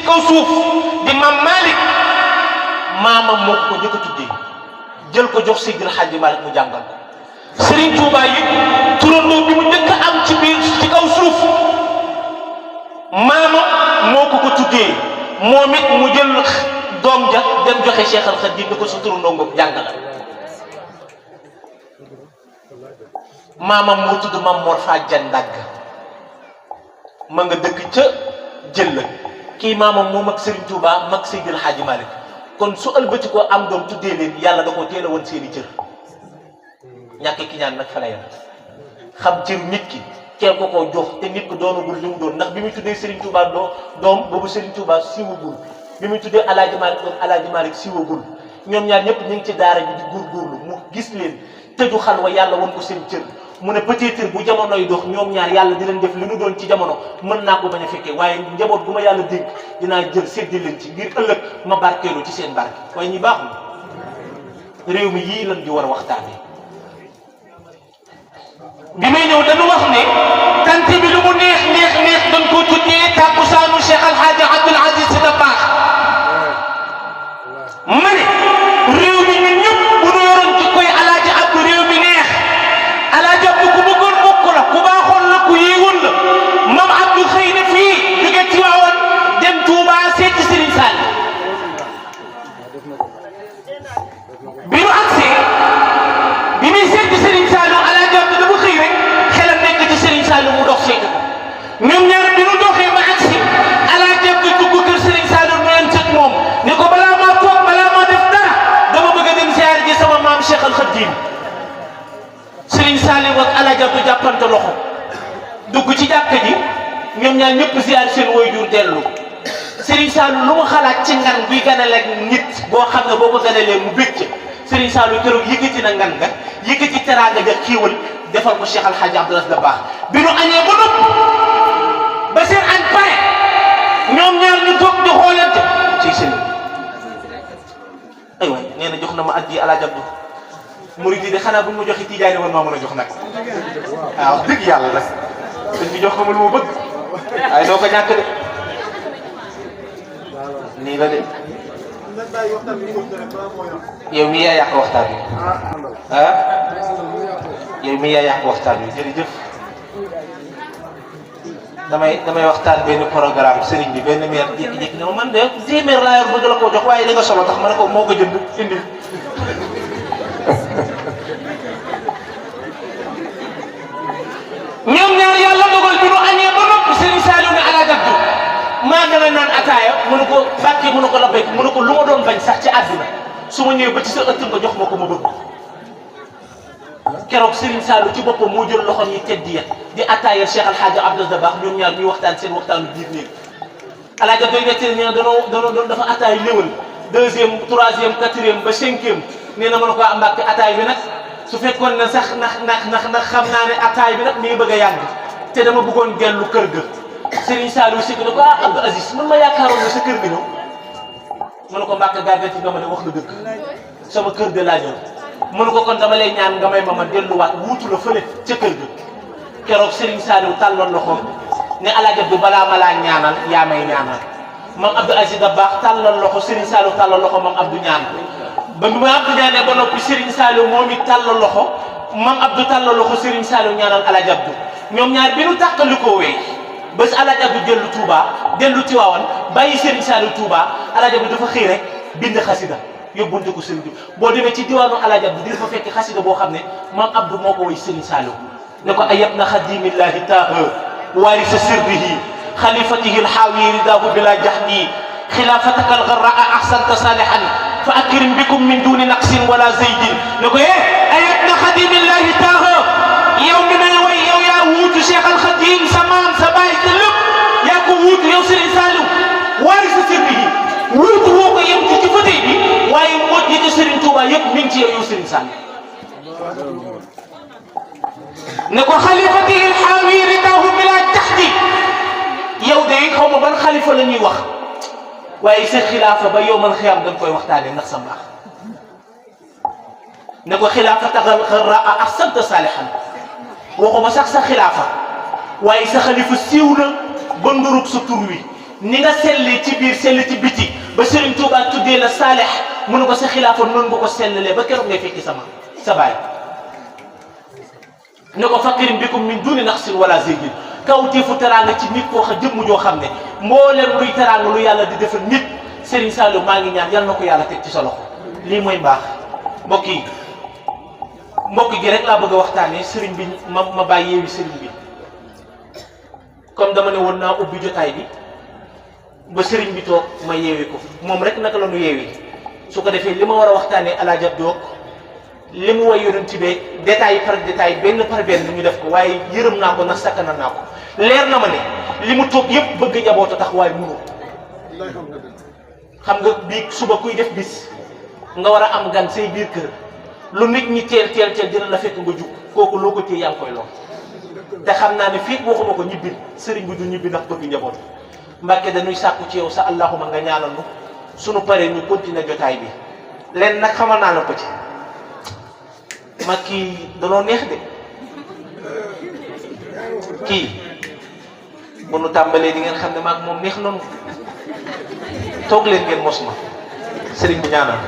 kaw suuf di Maam Malick maamam moo ko njëkk a tuddee jël ko jox Seydil Hadji Malick mu jàngal ko Serigne Touba yi turandoo bi mu njëkk a am ci biir ci kaw suuf maamam moo ko tuddee moom it mu jël doom ja dem joxe Cheikh Al Khadim ni ko sa turandoo nga jàngal maamam moo tudd Mam Mor Fadiane Ndag ma nga dëkk ca jël kii maamam moo mag Serigne Touba mag Seydil Hadji Malick kon su ëlbati ko am doom tuddee leen yàlla da koo teel a woon seeni cër ñàkk ki ñaan nag fa la yam xam cër nit ki teel ko koo jox te nit ko doonagul li mu doon ndax bi muy tuddee Serigne Touba doom boobu Serigne Touba siiwagul bi muy tuddee El Hadj Malick doom El Hadj Malick siiwagul ñoom ñaar ñëpp ñu ngi ci daara ji di góorgóorlu mu gis leen tëju xalwa yàlla woon ko seen cër mu ne peut-être bu jamonoy dox ñoom ñaar yàlla di leen def li nu doon ci jamono mën naa ko bañ a fekkee waaye njaboot bu ma yàlla dénk dinaa jël séddale leen ci ngir ëllëg ma barkeelu ci seen barke waaye ñi baaxul réew mi yii lan di war a waxtaanee. bi may ñëw dañu wax ne tant bi lu mu neex neex neex dañ koo tuddee tàkkusaanu Cheikh Al Hadj Abdoul Aziz Sy Dabakh ma ne réew mi ñun ñëpp bu ñu yoroon ci koy Alaaji Abdou réew mi neex Alaaji Abdou ku bëggoon bokk la ku baaxoon la ku yéewoon la Maam Abdou xëy na fii jóge ci waawoon dem Touba seeti Serigne Sall bi nu agsee bi muy seeti Serigne Sall Alaaji Abdou dafa xëy rek xelam nekk ci Serigne Sall mu dox seeti ko ñoom ñaar bi nu doxee ba agsi Alaaji Abdou dugg kër Serigne Sall mu leen tëj moom ne ko balaa maa toog balaa maa def dara dama bëgg a dem ziar ji sama maam Cheikh Al Khadim Serigne Sall ak Alaaji Abdou jàppante loxo dugg ci jàkka ji ñoom ñaar ñëpp ziar seen waajur dellu Serigne Sall lu mu xalaat ci ngan buy ganale nit boo xam ne boo ko ganalee mu bëgg Serigne Sall keroog yëkkati na ngan nga yëkkati teraanga ja xiiwal defal ko Cheikh Al Hadj Abdoul Aziz Dabakh bi nu añee ba nopp ba seen añ pare ñoom ñaar ñu toog di xoolante ci Serigne aywa nee na jox na ma addi Alaaji Abdou murid yi de xanaa bu ñu ma joxe tijaani war maa mën a jox nag waaw wax dëgg yàlla nag dañ fi jox ko ma lu ma bëgg waaye doo ko ñàkk de nii la de yow mii yaa yàq waxtaan bi ah yow mii yaa yàq waxtaan bi jërëjëf damay waxtaan benn programme sëriñ bi benn meer jékki-jékki ne ma man de téeméer laa yor bëgg la koo jox waaye li nga solo tax ma ne ko moo ko jënd indi ñoom ñaar yàlla dogal bi nu añee ba noppi Serigne Saliou ne Alaaji Abdou maa ngi la naan ataaya mu ne ko bàkkee mu ne ko la béy mu ne ko lu ma doon bañ sax ci àdduna su ma ñëwee ba ci sa ëtt nga jox ma ko ma bëgg keroog Serigne Saliou ci boppam moo jël loxoom yi tedd ya di ataaya Cheikh Al Hadj Abdoul Aziz Dabakh ñoom ñaar ñuy waxtaan seen waxtaanu biir néeg Alaaji Abdou nettali nee na danoo dafa ataay léwal deuxième troisième quatrième ba cinquième nee na ma ne ko am mbàkk ataay bi nag su fekkoon ne sax ndax xam naa ne ataay bi nag mi ngi bëgg a yàgg te dama bëggoon dellu kër ga Serigne Saliou si ne ko Abdou Aziz man ma yaakaaroon ne sa kër gi ñëw mu ne ko mbàkk gàggati nga ma de wax na dëgg sama kër de laa ñëw mu ne ko kon dama lay ñaan nga may ma delluwaat wuutu la fële ca kër ga keroog Serigne Saliou tàlloon loxoom ne Alaaji Abdou balaa ma laa ñaanal yaa may ñaanal Maam Abdou Aziz Dabakh tàllal loxo Serigne Saliou tàllal loxo Maam Abdou ñaan ba Maam Abdou ñaanee ba noppi Serigne Saliou moom it tàllal loxo Maam Abdou tàllal loxo Serigne Saliou ñaanal Alaaji Abdou ñoom ñaar bi nu tàqali ko wéy bés Alaaji Abdou dellu Touba dellu Tiwaawan bàyyi Serigne Saliou Touba Alaaji Abdou dafa xëy rek bind xasida yóbbunte ko Serigne bi boo demee ci diwaanu Alaaji Abdou dina fa fekk xasida boo xam ne Maam Abdou moo ko woy Serigne Saliou ne ko ayab na xadimillahi taaha waarisa sirrihi xalifatihi alxaawi ridaahu bila jahdi xilaafataka algarraa ahsanta salihan fa akrim bikum min duni naqsin wala zaydin ne ko ayab na xadimillahi taaha yow mi may way yow yaa wuutu Cheikh Al Khadim sa maam sa baay te lépp yaa ko wuutu yow Serigne Saliou waarisa sirrihi wuutu woo ko yem ci fatey bi waaye moo jiite Serigne Touba yëpp mi ngi ci yow Serigne Saliou ne ko xalifatihi alxaawi ridaahu bila jahdi yow de xaw ma ban xalifa la ñuy wax waaye sa xilaafa ba yow man xiyam da nga koy waxtaanee ndax sa mbaax ne ko xilaafataka algarraa ahsanta salihan waxuma sax sa xilaafa waaye sa xalifa siiw na ba ndurug sa tur wi ni nga selli ci biir sell ci biti ba Serigne Touba tuddee la saalix mu ne ko sa xilaafa noonu nga ko sellalee ba keroog ngay fekki sa baay ne ko fakirim bikum min duni naqsin wala zégin kawteefu teraanga ci nit koo xam jëmm joo xam ne mboolem luy teraanga lu yàlla di defal nit Serigne Saliou maa ngi ñaan yal na ko yàlla teg ci sa loxo lii mooy mbaax mbokk yi mbokk gi rek laa bëgg a waxtaanee Serigne bi ma bàyyi yeewi Serigne bi comme dama ne woon naa ubbi jotaay bi ba Serigne bi toog ma yeewi ko moom rek naka la ñu yeewi su ko defee li ma war a waxtaanee alaajab doog li mu way yonent bi détail par détail benn par benn ñu def ko waaye yërëm naa ko ndax sakkanal naa ko leer na ma ne li mu toog yëpp bëgg njaboot a tax waaye mënu xam nga bii suba kuy def bis nga war a am gan say biir kër lu nit ñi teel dina la fekk nga jug kooku loo ko téye yaa ngi koy lool te xam naa ne fii waxuma ko ñibbi sëriñ bi du ñibbi ndax bëgg njaboot Mbàkke dañuy sàkku ci yow sa allahuma nga ñaanal nu suñu paree ñu continuer jotaay bi leen nag xamal naa la ko ci mag kii danoo neex de kii bu nu tàmbalee di ngeen xam ne maag moom neex noonu toog leen ngeen mos ma sëriñ bi ñaanal